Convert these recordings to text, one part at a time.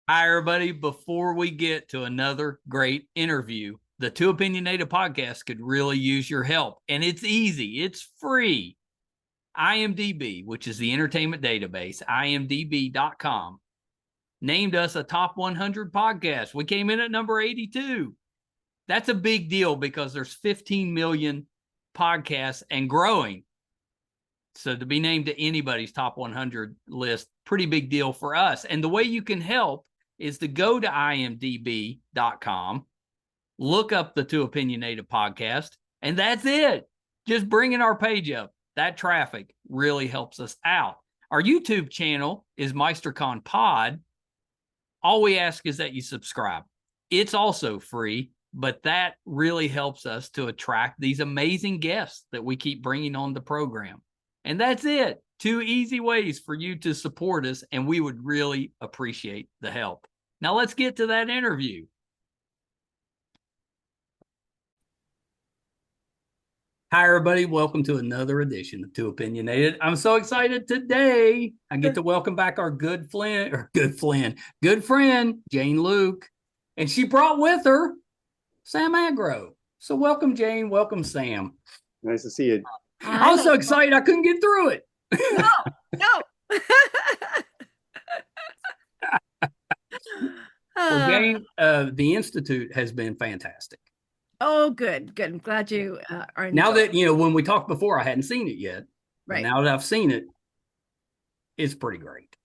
Hi, everybody. Before we get to another great interview, the Too Opinionated podcast could really use your help. And it's easy, it's free. IMDb, which is the entertainment database, imdb.com, named us a top 100 podcast. We came in at number 82. That's a big deal because there's 15 million podcasts and growing. So to be named to anybody's top 100 list, pretty big deal for us. And the way you can help is to go to imdb.com, look up the Too Opinionated podcast, and that's it. Just bringing our page up. That traffic really helps us out. Our YouTube channel is MeisterCon Pod. All we ask is that you subscribe. It's also free, but that really helps us to attract these amazing guests that we keep bringing on the program. And that's it. 2 easy ways for you to support us, and we would really appreciate the help. Now let's get to that interview. Hi, everybody. Welcome to another edition of Too Opinionated. I'm so excited today. I get to welcome back our good friend, Jane Luke. And she brought with her Sam Agro. So welcome, Jane. Welcome, Sam. Nice to see you. I was so excited I couldn't get through it. No. Well, Jane, the Institute has been fantastic. Oh, good. I'm glad you are. Now that, when we talked before, I hadn't seen it yet. Right. Now that I've seen it, it's pretty great.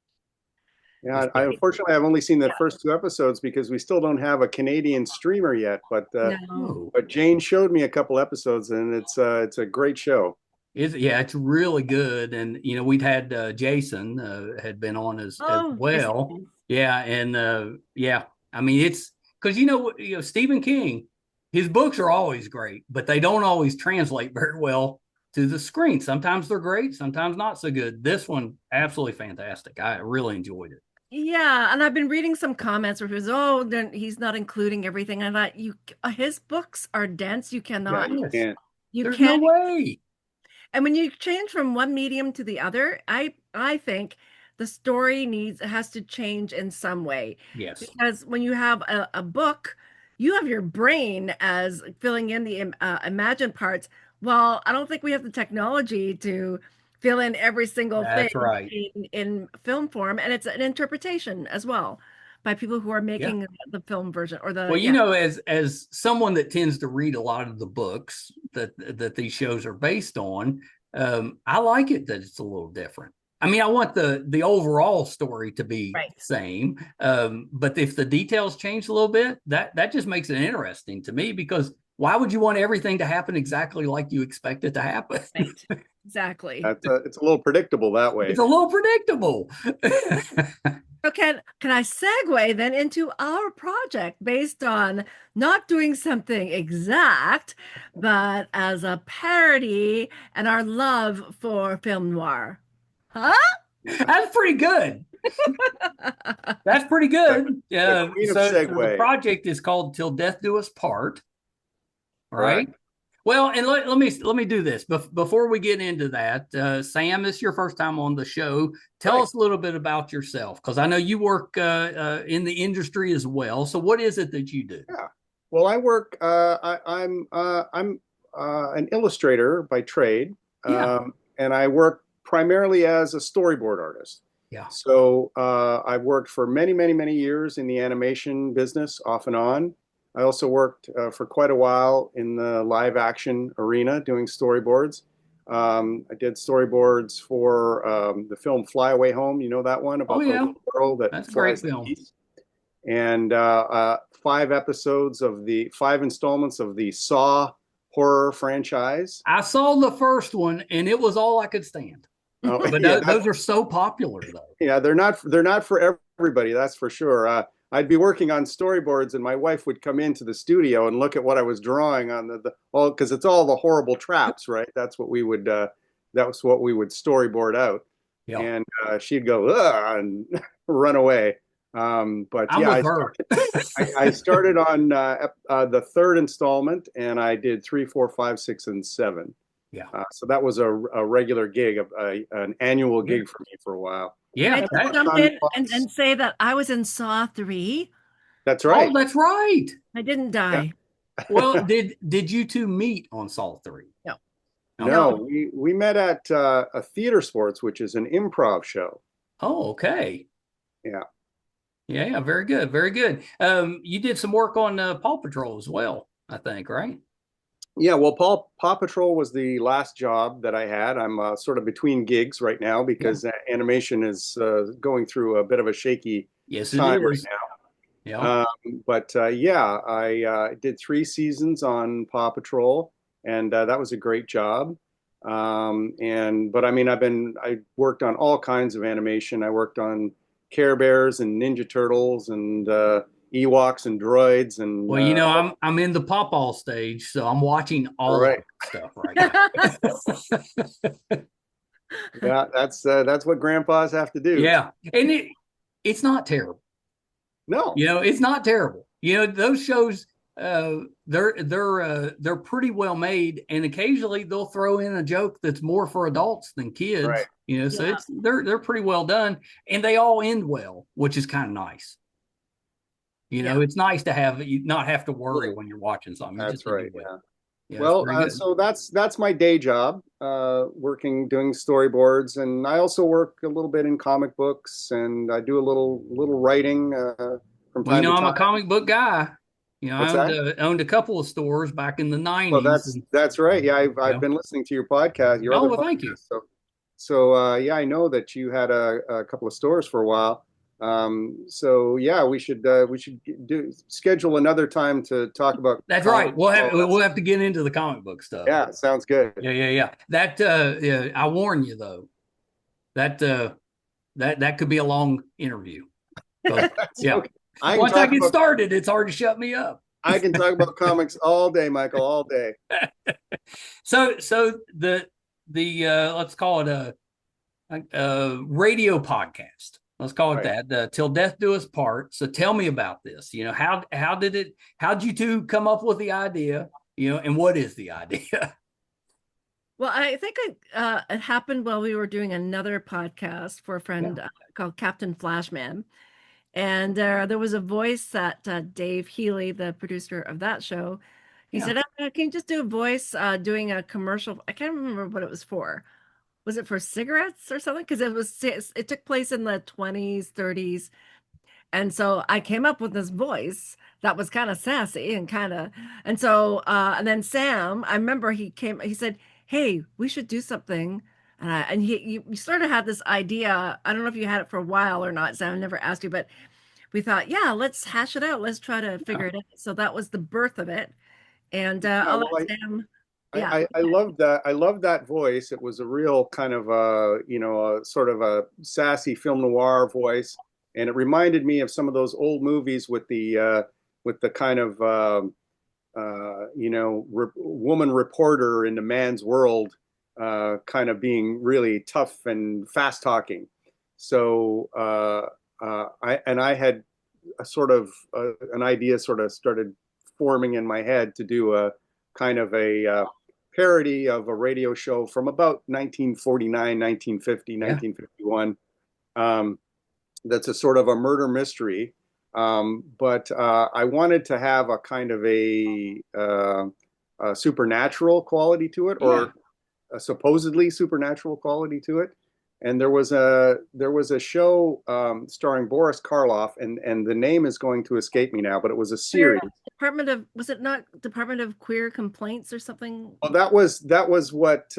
Yeah, unfortunately, I've only seen the first 2 episodes because we still don't have a Canadian streamer yet. But Jane showed me a couple episodes, and it's a great show. It's really good. And we'd had Jason had been on as well. Yeah, and I mean, it's because Stephen King, his books are always great, but they don't always translate very well to the screen. Sometimes they're great, sometimes not so good. This one, absolutely fantastic. I really enjoyed it. Yeah, and I've been reading some comments where people say, he's not including everything. And his books are dense. You cannot. Yeah, There's no way. And when you change from one medium to the other, I think the story has to change in some way. Yes. Because when you have a book, you have your brain as filling in the imagined parts. Well, I don't think we have the technology to fill in every single thing in film form. And it's an interpretation as well by people who are making the film version or the. Well, as someone that tends to read a lot of the books that these shows are based on, I like it that it's a little different. I mean, I want the overall story to be the same, but if the details change a little bit, that just makes it interesting to me, because why would you want everything to happen exactly like you expect it to happen? Right. Exactly. It's a little predictable that way. It's a little predictable. So can I segue then into our project based on not doing something exact, but as a parody and our love for film noir? Huh? That's pretty good. That's pretty good. So the project is called Til Death Do Us Part. Right? Well, and let me do this before we get into that. Sam, this is your first time on the show. Tell us a little bit about yourself, because I know you work in the industry as well. So what is it that you do? Yeah. Well, I work. I'm an illustrator by trade, and I work primarily as a storyboard artist. Yeah. So I've worked for many, many, many years in the animation business, off and on. I also worked for quite a while in the live action arena doing storyboards. I did storyboards for the film Fly Away Home. You know that one about the little girl that flies the geese? And 5 installments of the Saw horror franchise. I saw the first one, and it was all I could stand. But those are so popular, though. Yeah, they're not for everybody, that's for sure. I'd be working on storyboards, and my wife would come into the studio and look at what I was drawing on because it's all the horrible traps, right? That's what we would storyboard out, and she'd go ugh, and run away. But I started on the 3rd installment, and I did 3, 4, 5, 6, and 7. Yeah. So that was a regular gig, an annual gig for me for a while. Yeah. I just jump in and say that I was in Saw 3. That's right. Oh, that's right. I didn't die. Yeah. Well, did you two meet on Saw 3? No. No, we met at a Theater Sports, which is an improv show. Oh, okay. Yeah. Yeah, very good. Very good. You did some work on Paw Patrol as well, I think, right? Yeah, well, Paw Patrol was the last job that I had. I'm sort of between gigs right now because animation is going through a bit of a shaky time right now. Yeah. I did 3 seasons on Paw Patrol, and that was a great job. But I mean, I worked on all kinds of animation. I worked on Care Bears and Ninja Turtles and Ewoks and droids and. Well, you know, I'm in the Pawpaw stage, so I'm watching all of that stuff right now. Yeah, that's what grandpas have to do. Yeah, and it's not terrible. No, you know, it's not terrible. You know, those shows, they're pretty well made, and occasionally they'll throw in a joke that's more for adults than kids. Right. You know, so they're pretty well done, and they all end well, which is kind of nice. You know, it's nice to not have to worry when you're watching something. That's right. Yeah, well, so that's my day job, doing storyboards, and I also work a little bit in comic books, and I do a little writing from time to time. I'm a comic book guy. You know, I owned a couple of stores back in the 90s. Well, that's right. Yeah, I've been listening to your podcast. Thank you. So I know that you had a couple of stores for a while. We should schedule another time to talk about. That's right. We'll have to get into the comic book stuff. Yeah, sounds good. Yeah. That I warn you though, that could be a long interview. Yeah. Okay. Once I get started, it's hard to shut me up. I can talk about comics all day, Michael, all day. So the let's call it a radio podcast. Let's call it that. The Til Death Do Us part. So tell me about this. You know, how'd you two come up with the idea? You know, and what is the idea? Well, I think it happened while we were doing another podcast for a friend called Captain Flashman. And there was a voice that Dave Healy, the producer of that show, he said, can you just do a voice doing a commercial? I can't remember what it was for. Was it for cigarettes or something? Because it took place in the 20s, 30s. And so I came up with this voice that was kind of sassy and and then Sam, I remember he said, hey, we should do something. And you sort of had this idea. I don't know if you had it for a while or not, Sam. I never asked you, but we thought, let's hash it out. Let's try to figure it out. So that was the birth of it. And I'll let Sam. I love that. I love that voice. It was a real kind of a sort of a sassy film noir voice, and it reminded me of some of those old movies with the kind of woman reporter in the man's world, kind of being really tough and fast talking. So I had a sort of an idea sort of started forming in my head to do a kind of a parody of a radio show from about 1949, 1950, 1951. That's a sort of a murder mystery. But I wanted to have a kind of a supernatural quality to it, or a supposedly supernatural quality to it. And there was a show starring Boris Karloff, and the name is going to escape me now, but it was a series. Was it not Department of Queer Complaints or something? Well, that was what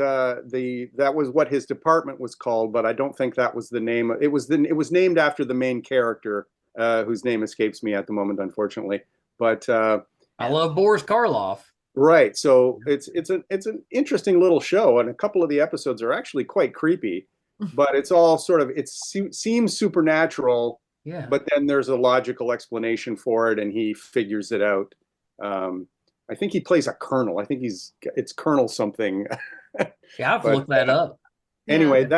his department was called, but I don't think that was the name. It was named after the main character, whose name escapes me at the moment, unfortunately. But I love Boris Karloff. Right. So it's an interesting little show, and a couple of the episodes are actually quite creepy. But it's all sort of, seems supernatural, but then there's a logical explanation for it, and he figures it out. I think he plays a colonel. I think it's Colonel something. Yeah, I've looked that up. Anyway,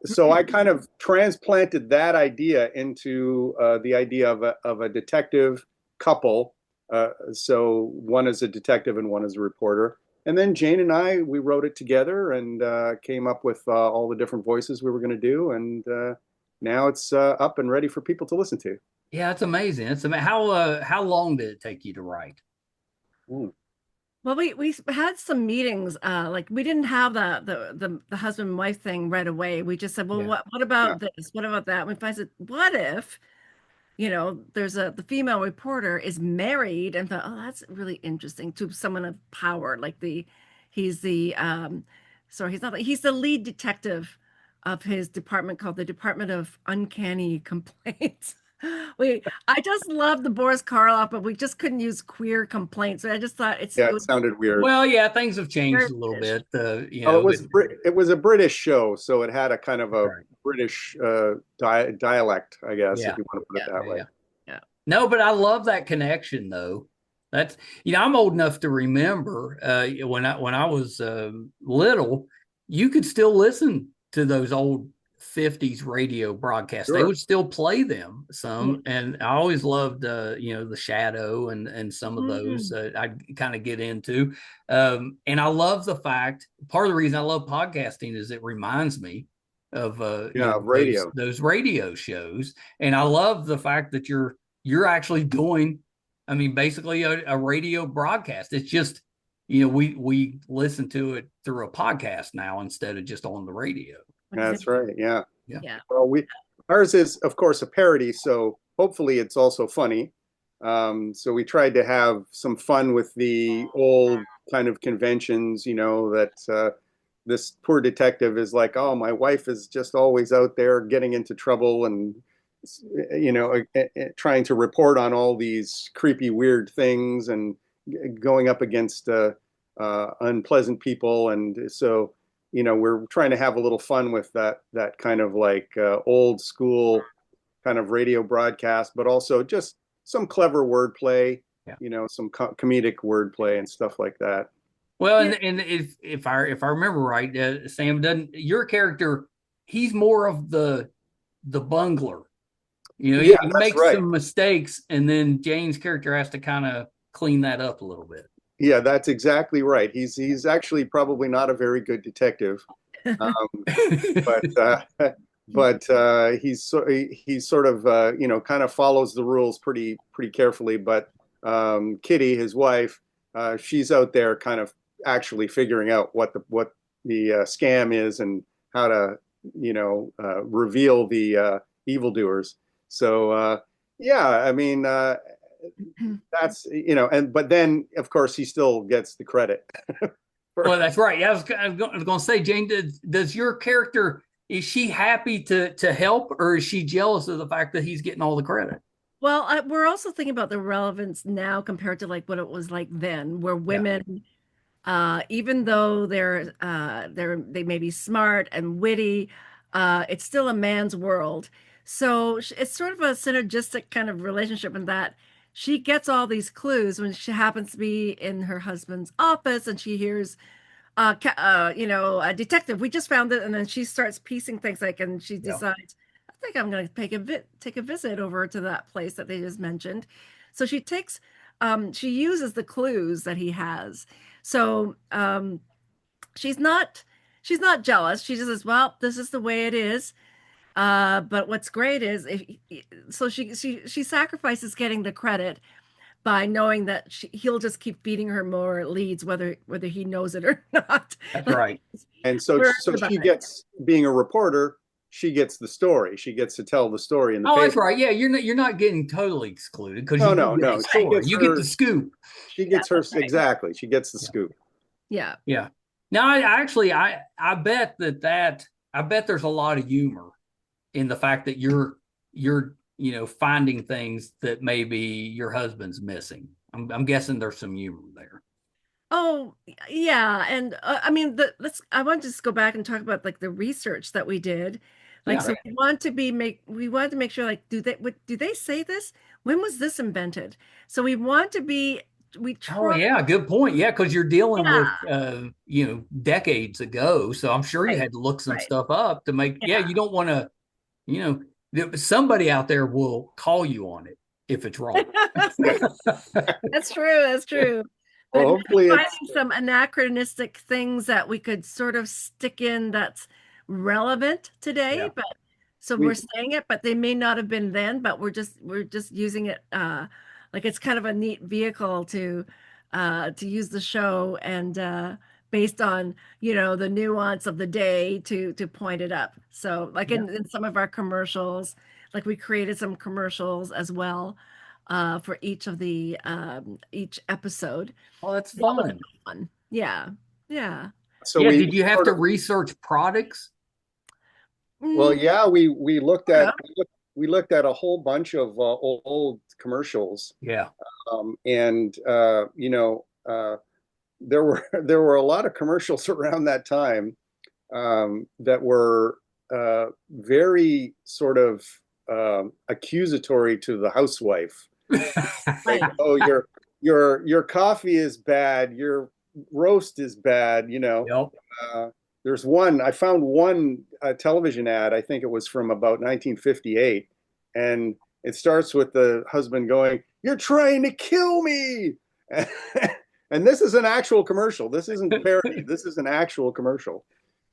so I kind of transplanted that idea into the idea of a detective couple. So one is a detective and one is a reporter. And then Jane and we wrote it together and came up with all the different voices we were going to do. And now it's up and ready for people to listen to. Yeah, it's amazing. It's amazing. How long did it take you to write? Mm. Well, we had some meetings. Like we didn't have the husband and wife thing right away. We just said, well, Yeah. what about this? What about that? And we finally said, what if, there's the female reporter is married, and thought, oh, that's really interesting, to someone of power. Like he's the sorry, he's the lead detective of his department called the Department of Uncanny Complaints. I just love the Boris Karloff, but we just couldn't use queer complaints. So I just thought it It was sounded weird. Well, yeah, things have changed a little bit. It was a British show, so it had a kind of a British dialect, I guess, if you want to put it that way. Yeah. No, but I love that connection, though. That's I'm old enough to remember when I was little, you could still listen to those old 50s radio broadcasts. Sure. They would still play them some, and I always loved the Shadow and some of those I kind of get into, and I love the fact, part of the reason I love podcasting is it reminds me of radio, those radio shows, and I love the fact that you're actually doing, I mean, basically a radio broadcast. It's just we listen to it through a podcast now instead of just on the radio. That's right. Yeah. Well, ours is, of course, a parody, so hopefully it's also funny. So we tried to have some fun with the old kind of conventions, that this poor detective is like, oh, my wife is just always out there getting into trouble and, trying to report on all these creepy, weird things and going up against unpleasant people. And so we're trying to have a little fun with that kind of like old school kind of radio broadcast, but also just some clever wordplay, some comedic wordplay and stuff like that. Well, and if I remember right, Sam, doesn't your character? He's more of the bungler. He makes some mistakes, and then Jane's character has to kind of clean that up a little bit. Yeah, that's exactly right. He's actually probably not a very good detective, but he's sort of kind of follows the rules pretty carefully. But Kitty, his wife, she's out there kind of actually figuring out what the scam is and how to reveal the evildoers. So I mean. That's but then of course he still gets the credit. Well, that's right. Yeah, I was going to say, Jane, does your character, is she happy to help, or is she jealous of the fact that he's getting all the credit? Well, we're also thinking about the relevance now compared to like what it was like then, where women, even though they may be smart and witty, it's still a man's world. So it's sort of a synergistic kind of relationship in that she gets all these clues when she happens to be in her husband's office and she hears, a detective, we just found it. And then she starts piecing things and she decides, I think I'm going to take a visit over to that place that they just mentioned. So she uses the clues that he has. So she's not jealous. She just says, well, this is the way it is. But what's great is she sacrifices getting the credit by knowing that he'll just keep feeding her more leads, whether he knows it or not. That's right. And so she gets, being a reporter, she gets the story. She gets to tell the story in the paper. That's right. Yeah, you're not getting totally excluded because no. You get the scoop. She gets exactly. She gets the scoop. Yeah. Yeah. Now, I bet I bet there's a lot of humor in the fact that you're finding things that maybe your husband's missing. I'm guessing there's some humor there. Oh yeah, and I mean, I want to just go back and talk about like the research that we did. Like, so we want to make sure, like, do they say this? When was this invented? So we want to be. Oh yeah, good point. Yeah, because you're dealing with decades ago, so I'm sure you had to look some stuff up to make. Yeah, you don't want to. Somebody out there will call you on it if it's wrong. That's true. Well, hopefully finding it's some anachronistic things that we could sort of stick in that's relevant today, Yeah. but so We- we're saying it, but they may not have been then, but we're just using it like it's kind of a neat vehicle to use the show and based on the nuance of the day to point it up. So like in some of our commercials, like we created some commercials as well for each of the each episode. Oh, that's That was fun. fun. Yeah. Yeah. so Yeah. we Did you have sort to of, research products? well, Mm, yeah, we looked sort at of. we looked at a whole bunch of old commercials, Yeah. and there were there were a lot of commercials around that time that were very sort of accusatory to the housewife. Like, Right. oh, your coffee is bad, your roast is bad. Yep. Uh, there's one, I found one television ad, I think it was from about 1958, and it starts with the husband going, "You're trying to kill me." And this is an actual commercial. This isn't parody. This is an actual commercial.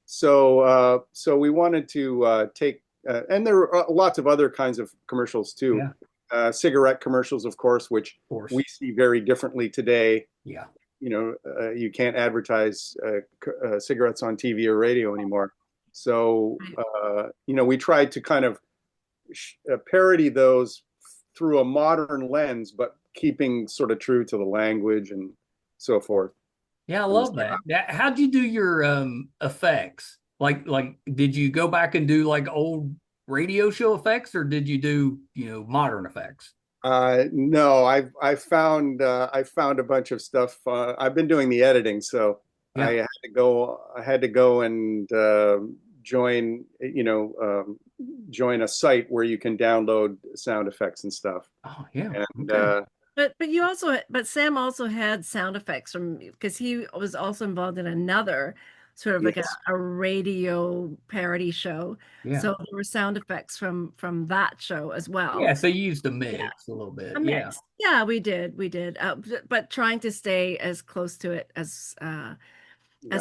So we wanted to take, and there are lots of other kinds of commercials too. Yeah. Cigarette commercials, of course, which Of course. we see very differently today. Yeah. You can't advertise cigarettes on TV or radio anymore. So, we tried to kind of parody those through a modern lens, but keeping sort of true to the language and so forth. Yeah, I love that. How'd you do your effects? Like did you go back and do like old radio show effects, or did you do, modern effects? No, I found a bunch of stuff. I've been doing the editing, so Yeah. I had to go and join join a site where you can download sound effects and stuff. Oh, yeah. And Okay. But Sam also had sound effects because he was also involved in another sort of like yes, a radio parody show. Yeah. So there were sound effects from that show as well. Yeah, so you used a mix a little bit. A mix. Yeah, we did. But trying to stay as close to it as yeah.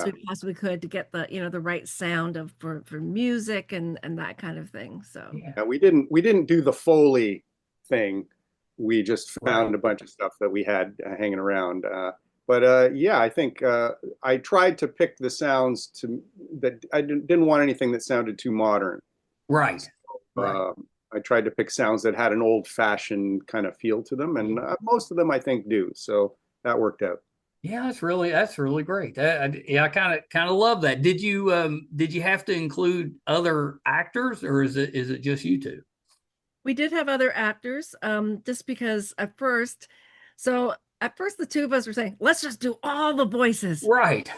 we possibly could to get the right sound for music and that kind of thing. So Yeah, we didn't do the Foley thing. We just found a bunch of stuff that we had hanging around. But yeah, I think I tried to pick the sounds that I didn't want anything that sounded too modern. Right. Right. I tried to pick sounds that had an old-fashioned kind of feel to them, and most of them I think do. So that worked out. Yeah, that's really great. Yeah, I kind of love that. Did you have to include other actors, or is it just you two? we did have other actors, just because at first the two of us were saying, let's just do all the voices. Right.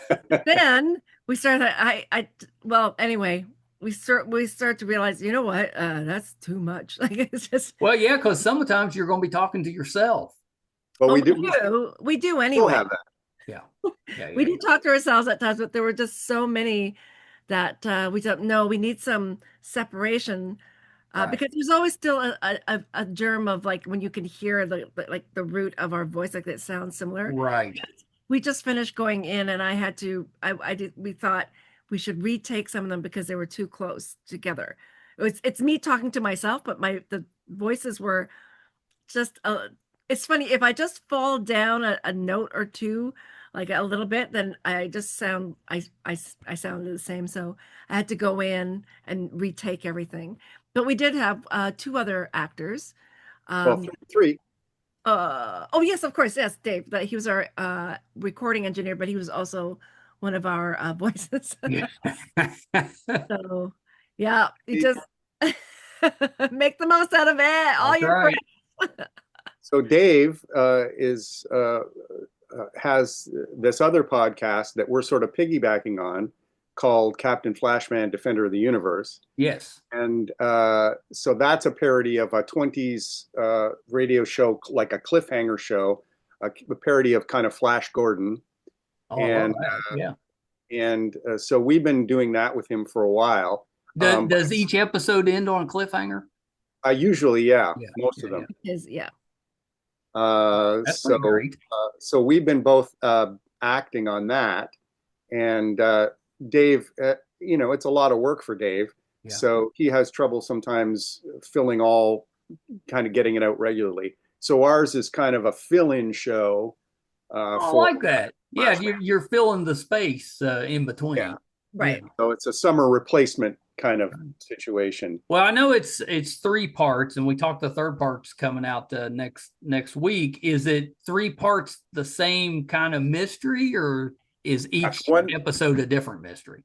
Then we started, well, anyway, we start to realize, you know what, that's too much. Like it's just. Well, yeah, because sometimes you're going to be talking to yourself. But Oh, we do we do still anyway. have that. Yeah. We do talk to ourselves at times, but there were just so many that we don't know. We need some separation. Right. Because there's always still a germ of like when you can hear the root of our voice, like it sounds similar. Right. We just finished going in, and we thought we should retake some of them because they were too close together. It's me talking to myself, but the voices were just it's funny if I just fall down a note or two, like a little bit, then I just sounded the same. So I had to go in and retake everything. But we did have two other actors. Well, three. Oh yes, of course, yes, Dave. But he was our recording engineer, but he was also one of our voices. Yeah. So yeah, you just make the most out of it. All That's your right. friends. So Dave has this other podcast that we're sort of piggybacking on called Captain Flashman, Defender of the Universe. Yes. And so that's a parody of a 20s radio show, like a cliffhanger show, a parody of kind of Flash Gordon. Oh, And yeah. And so we've been doing that with him for a while. Does each episode end on a cliffhanger? Usually, yeah, most of them. Yeah. That's pretty great. So we've been both acting on that, and Dave, it's a lot of work for Dave. Yeah. So he has trouble sometimes filling kind of getting it out regularly. So ours is kind of a fill-in show. I like that. Yeah, you're filling the space in between. Yeah. Right. Yeah. So it's a summer replacement kind of situation. Well, I know it's 3 parts, and we talked the third part's coming out next week. Is it 3 parts the same kind of mystery, or is each episode a different mystery?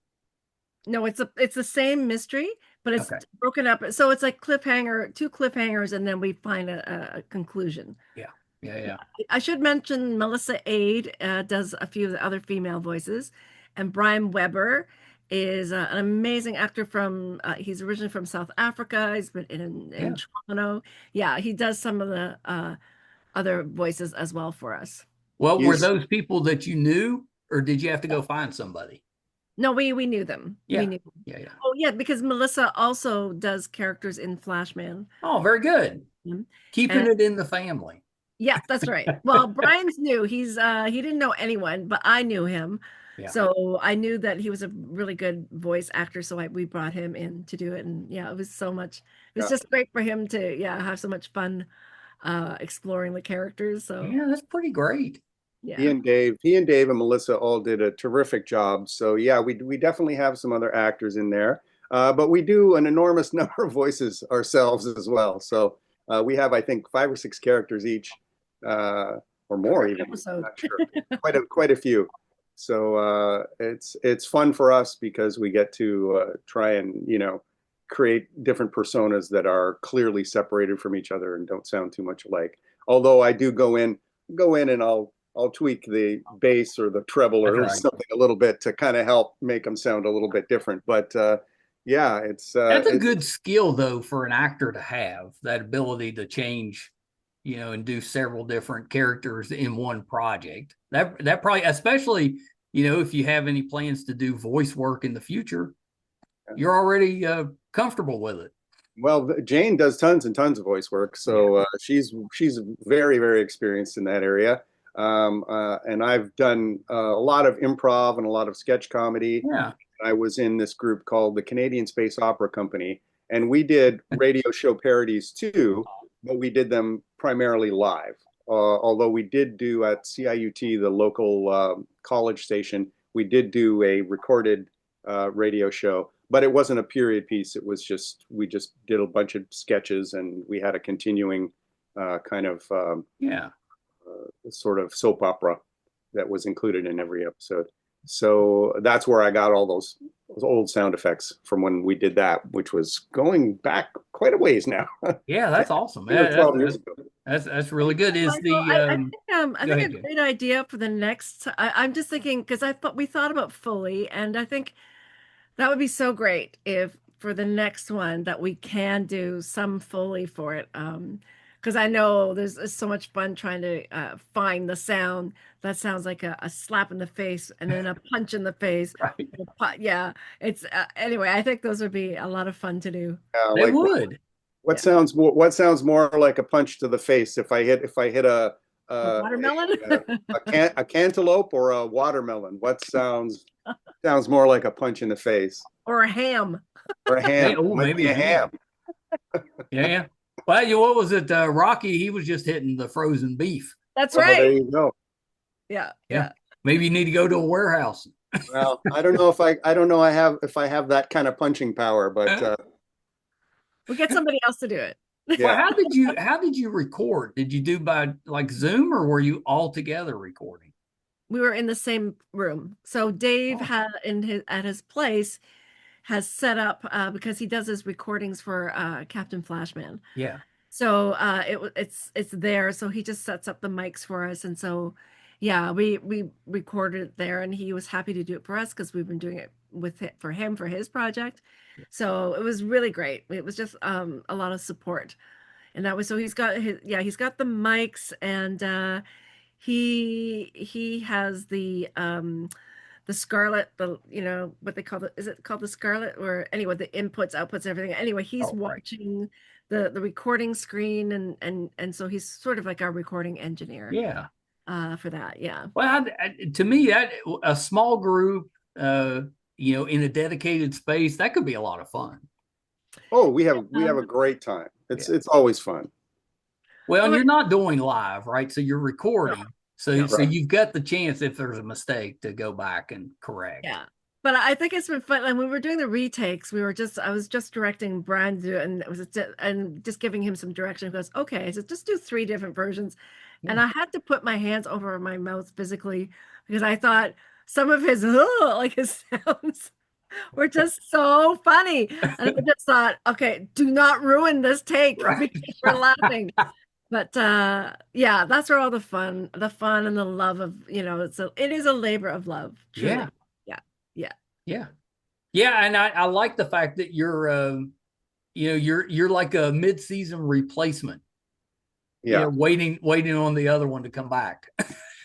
No, it's the same mystery, but it's broken up. So it's like 2 cliffhangers, and then we find a conclusion. Yeah. I should mention Melissa Aid does a few of the other female voices, and Brian Weber is an amazing actor from. He's originally from South Africa. He's been in Toronto. Yeah, he does some of the other voices as well for us. Well, were those people that you knew, or did you have to go find somebody? No, we knew them. Yeah. We knew them. Yeah. Oh, yeah, because Melissa also does characters in Flashman. Oh, very good. Keeping it in the family. Yeah, that's right. Well, Brian's new. He didn't know anyone, but I knew him. Yeah. So I knew that he was a really good voice actor. So we brought him in to do it. And yeah, it was so much. It was just great for him to have so much fun exploring the characters. So yeah, that's pretty great. Yeah. He and Dave and Melissa all did a terrific job. So yeah, we definitely have some other actors in there. But we do an enormous number of voices ourselves as well. So we have, I think, 5 or 6 characters each. Or more even. I'm not sure. quite a few. So it's fun for us because we get to try and create different personas that are clearly separated from each other and don't sound too much alike. Although I do go in and I'll tweak the bass or the treble or something a little bit to kind of help make them sound a little bit different. But yeah, that's a good skill though for an actor to have, that ability to change. And do several different characters in one project. That probably, especially, if you have any plans to do voice work in the future, you're already comfortable with it. Well, Jane does tons and tons of voice work, so she's very, very experienced in that area. And I've done a lot of improv and a lot of sketch comedy. Yeah. I was in this group called the Canadian Space Opera Company, and we did radio show parodies too. But we did them primarily live. Although we did do at CIUT, the local college station, we did do a recorded radio show, but it wasn't a period piece. It was we just did a bunch of sketches, and we had a continuing kind of sort of soap opera that was included in every episode. So that's where I got all those old sound effects from when we did that, which was going back quite a ways now. Yeah, that's awesome. 12 years ago. That's really good. I think a great idea for the next. I'm just thinking because we thought about Foley, and I think that would be so great if for the next one that we can do some Foley for it. Because I know there's so much fun trying to find the sound that sounds like a slap in the face and then a punch in the face. Right. Yeah, it's anyway. I think those would be a lot of fun to do. They would. What sounds more like a punch to the face if I hit a watermelon, a cantaloupe or a watermelon? What sounds more like a punch in the face? Or a ham. Or a ham. Maybe a ham. Yeah. Well, what was it? Rocky, he was just hitting the frozen beef. That's right. There you go. Yeah. Maybe you need to go to a warehouse. Well, I don't know if I have that kind of punching power, but we'll get somebody else to do it. Yeah. Well, how did you record? Did you do by like Zoom, or were you all together recording? We were in the same room. So Dave had at his place has set up because he does his recordings for Captain Flashman. Yeah. So it's there. So he just sets up the mics for us, and so we recorded it there, and he was happy to do it for us because we've been doing it for him for his project. So it was really great. It was just a lot of support, and that was so he's got the mics, and he has the Scarlet, what they call is it called the Scarlet, or anyway, the inputs, outputs, everything. Anyway, he's watching the recording screen, and so he's sort of like our recording engineer. Yeah. For that, yeah. Well, to me, that a small group, in a dedicated space, that could be a lot of fun. Oh, we have a great time. It's always fun. Well, and you're not doing live, right? So you're recording. So you've got the chance, if there's a mistake, to go back and correct. Yeah. But I think it's been fun. And when we were doing the retakes, I was just directing Brian and just giving him some direction. He goes, okay, so just do 3 different versions. Yeah. And I had to put my hands over my mouth physically because I thought some of his sounds were just so funny. And I just thought, okay, do not ruin this take because we're laughing. But yeah, that's where all the fun and the love of, so it is a labor of love. Truly. Yeah. And I like the fact that you're you're like a mid-season replacement. Yeah. Waiting on the other one to come back.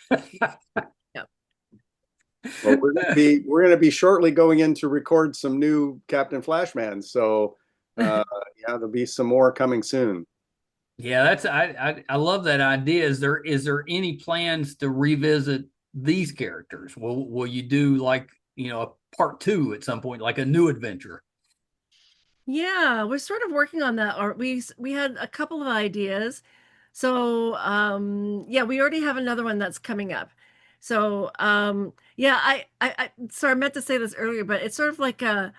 Well, we're gonna be shortly going in to record some new Captain Flashman. So there'll be some more coming soon. Yeah, I love that idea. Is there any plans to revisit these characters? Will you do like, a part 2 at some point, like a new adventure? Yeah, we're sort of working on that. Or we had a couple of ideas. So we already have another one that's coming up. So I sorry, I meant to say this earlier, but it's sort of like the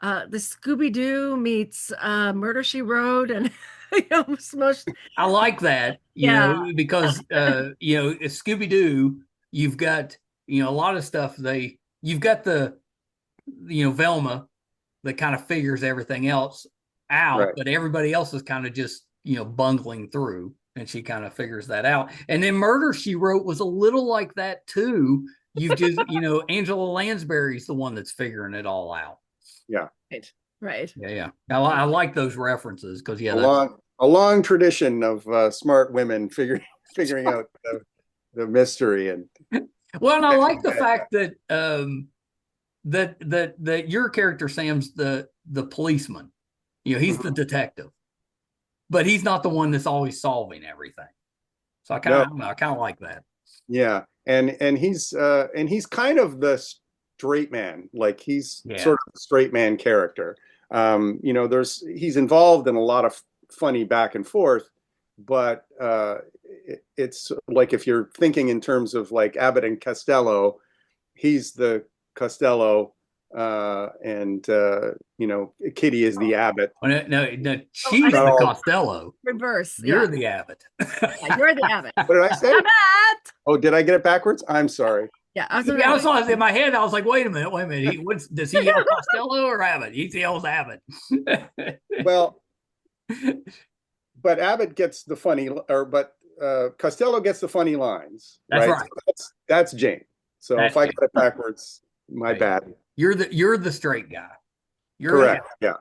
Scooby-Doo meets Murder, She Wrote, and I like that, because Scooby-Doo, you've got a lot of stuff. You've got the Velma that kind of figures everything else out, but everybody else is kind of just bungling through, and she kind of figures that out. And then Murder, She Wrote was a little like that too. You've just Angela Lansbury's the one that's figuring it all out. Yeah. Right. Yeah. I like those references because a long tradition of smart women figuring out the mystery. And well, and I like the fact that that your character Sam's the policeman. He's the detective, but he's not the one that's always solving everything. So I kind of like that. Yeah, and he's kind of the straight man. Like he's sort of the straight man character. He's involved in a lot of funny back and forth, but it's like if you're thinking in terms of like Abbott and Costello, he's the Costello, and Kitty is the Abbott. No, she's the Costello. Reverse. You're the Abbott. You're the Abbott. What did I say? Abbott! Oh, did I get it backwards? I'm sorry. Yeah, I was in my head. I was like, wait a minute. Does he yell Costello or Abbott? He yells Abbott. Well, but Abbott gets the funny, Costello gets the funny lines. That's right. So that's Jane. So if I got it backwards, my bad. You're the straight guy. Correct. Yeah.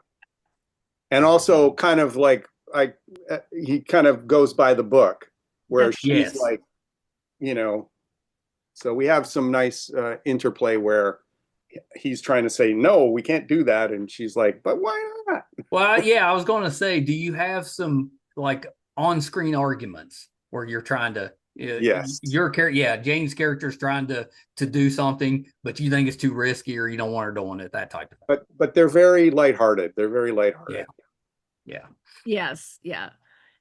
And also kind of like he kind of goes by the book, where she's like, so we have some nice interplay where he's trying to say, no, we can't do that. And she's like, but why not? Well, yeah, I was going to say, do you have some like on-screen arguments where you're trying to, Jane's character's trying to do something, but you think it's too risky or you don't want her doing it, that type of thing. But they're very lighthearted. They're very lighthearted. Yeah. Yes. Yeah.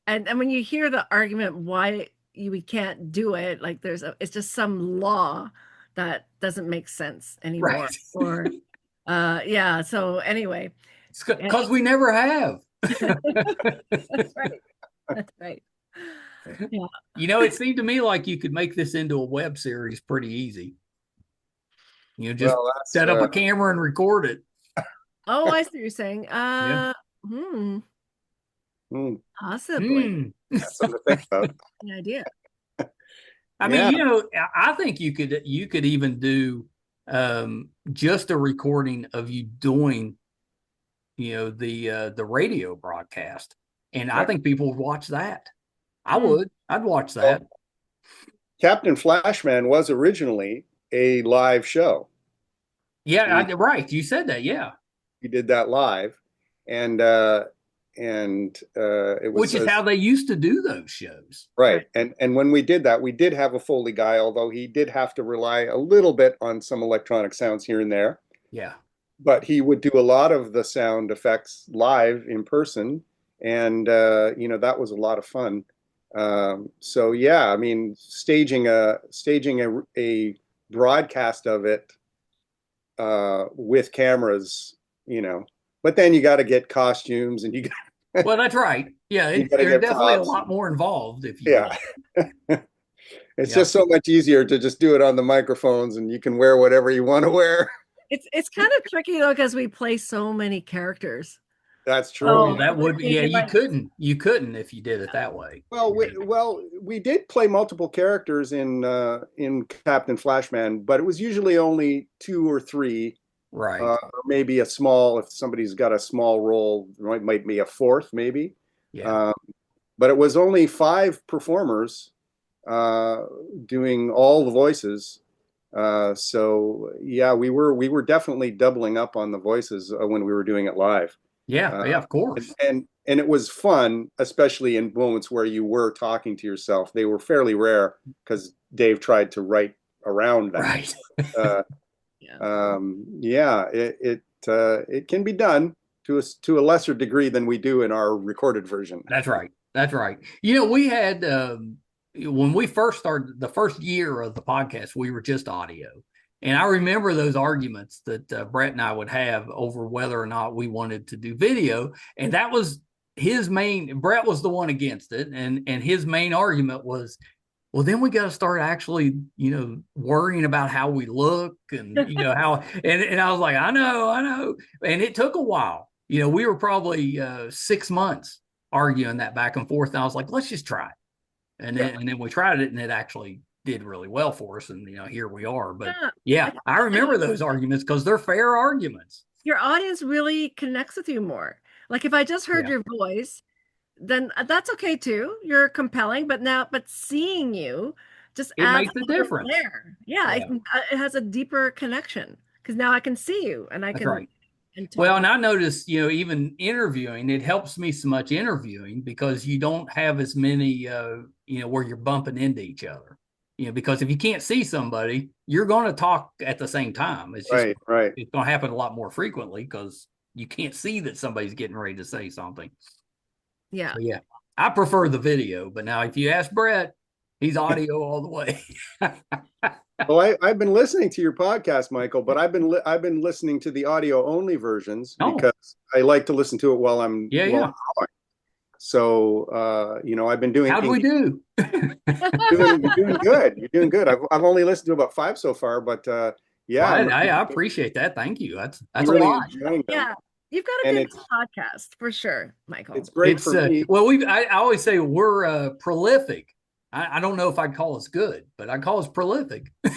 And when you hear the argument why we can't do it, like it's just some law that doesn't make sense anymore. Right. Or so anyway. It's because we never have. That's right. Yeah. It seemed to me like you could make this into a web series pretty easy. Just set up a camera and record it. Oh, I see what you're saying. Possibly. That's something to think about. An idea. I mean, I think you could even do just a recording of you doing, the radio broadcast, and I think people would watch that. I would. I'd watch that. Well, Captain Flashman was originally a live show. Yeah, right. You said that. Yeah, he did that live, and it was, which is how they used to do those shows. Right. And when we did that, we did have a Foley guy, although he did have to rely a little bit on some electronic sounds here and there. Yeah. But he would do a lot of the sound effects live in person. And, that was a lot of fun. So, yeah, I mean, staging a broadcast of it with cameras, but then you got to get costumes and you got well, that's right. Yeah, there's definitely a lot more involved if you It's just so much easier to just do it on the microphones, and you can wear whatever you want to wear. It's kind of tricky though, because we play so many characters. That's true. Oh, that would be, yeah, you couldn't if you did it that way. Well, we did play multiple characters in Captain Flashman, but it was usually only 2 or 3. Right. Or maybe a small, if somebody's got a small role, might be a 4th, maybe. Yeah. But it was only 5 performers doing all the voices. So yeah, we were definitely doubling up on the voices when we were doing it live. Yeah, of course. And it was fun, especially in moments where you were talking to yourself. They were fairly rare because Dave tried to write around that. Right. It can be done to a lesser degree than we do in our recorded version. That's right. We had when we first started the first year of the podcast, we were just audio. And I remember those arguments that Brett and I would have over whether or not we wanted to do video. And that was Brett was the one against it. And his main argument was, well, then we got to start actually, worrying about how we look and, how, and I was like, I know. And it took a while. We were probably 6 months arguing that back and forth. And I was like, let's just try it. And then we tried it, and it actually did really well for us. And, here we are. But I remember those arguments because they're fair arguments. Your audience really connects with you more. Like if I just heard your voice, then that's okay too. You're compelling, but seeing you just adds makes a difference. There. Yeah. It has a deeper connection because now I can see you and I can. Right. Well, and I noticed, even interviewing, it helps me so much interviewing because you don't have as many, where you're bumping into each other. Because if you can't see somebody, you're going to talk at the same time. It's just, right. It's going to happen a lot more frequently because you can't see that somebody's getting ready to say something. Yeah. So, I prefer the video, but now if you ask Brett, he's audio all the way. Well, I've been listening to your podcast, Michael, but I've been listening to the audio only versions because I like to listen to it while I'm while I'm So I've been doing. How do we do? You're doing good. You're doing good. I've only listened to about 5 so far, but Well, I appreciate that. Thank you. That's really a lot. Yeah. You've got a good podcast for sure, Michael. It's great for me. Well, I always say we're prolific. I don't know if I'd call us good, but I call us prolific. You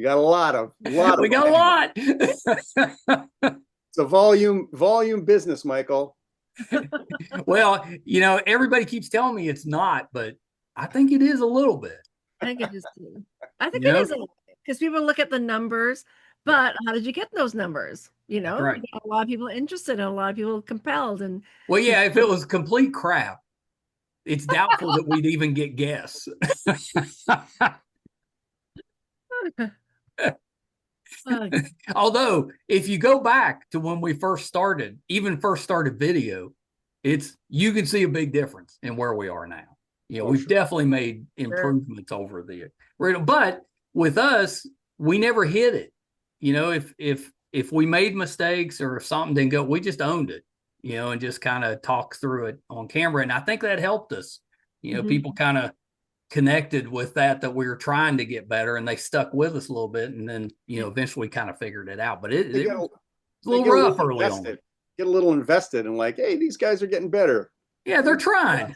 got a lot. We got a lot. It's a volume business, Michael. Well, everybody keeps telling me it's not, but I think it is a little bit. I think it is too. I think it is a little bit because people look at the numbers. But how did you get those numbers? Right. You got a lot of people interested and a lot of people compelled. And well, yeah, if it was complete crap, it's doubtful that we'd even get guests. Although, if you go back to when we first started video, you can see a big difference in where we are now. We've definitely made improvements over the. But with us, we never hid it. If we made mistakes or if something didn't go, we just owned it, and just kind of talked through it on camera. And I think that helped us. People kind of connected with that we were trying to get better, and they stuck with us a little bit, and then eventually kind of figured it out. But it was a little rough early on. Get a little invested and like, hey, these guys are getting better. Yeah, they're trying.